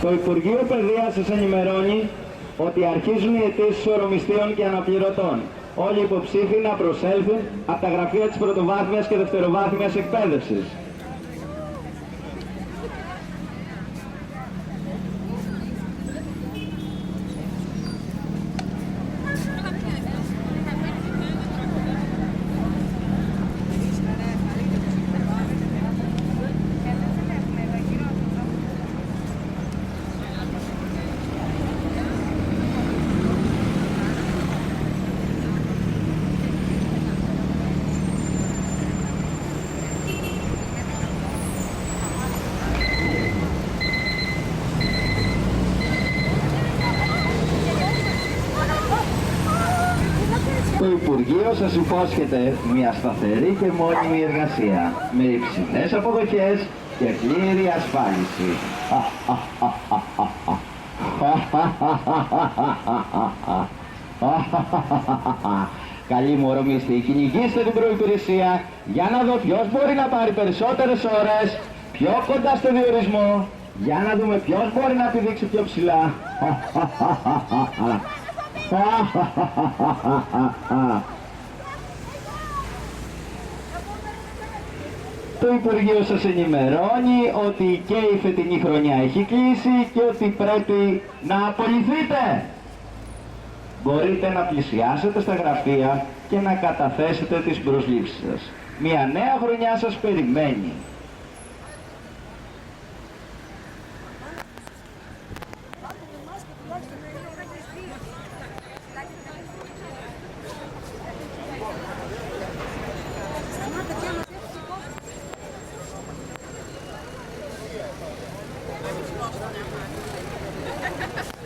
Το Υπουργείο Παιδείας σας ενημερώνει ότι αρχίζουν οι αιτήσεις ορομιστίων και αναπληρωτών. Όλοι οι υποψήφοι να προσέλθουν από τα γραφεία της πρωτοβάθμιας και δευτεροβάθμιας εκπαίδευσης. Το Υπουργείο σας υπόσχεται μια σταθερή και μόνιμη εργασία με υψηλές αποδοχές και πλήρη ασφάλιση. Καλή μου ορομιστή, κυνηγήστε την προϋπηρεσία για να δω ποιος μπορεί να πάρει περισσότερες ώρες, πιο κοντά στο διορισμό, για να δούμε ποιος μπορεί να πηδήξει πιο ψηλά. Το Υπουργείο σας ενημερώνει ότι και η φετινή χρονιά έχει κλείσει και ότι πρέπει να απολυθείτε. Μπορείτε να πλησιάσετε στα γραφεία και να καταθέσετε τις προσλήψεις σας. Μια νέα χρονιά σας περιμένει. Thank you.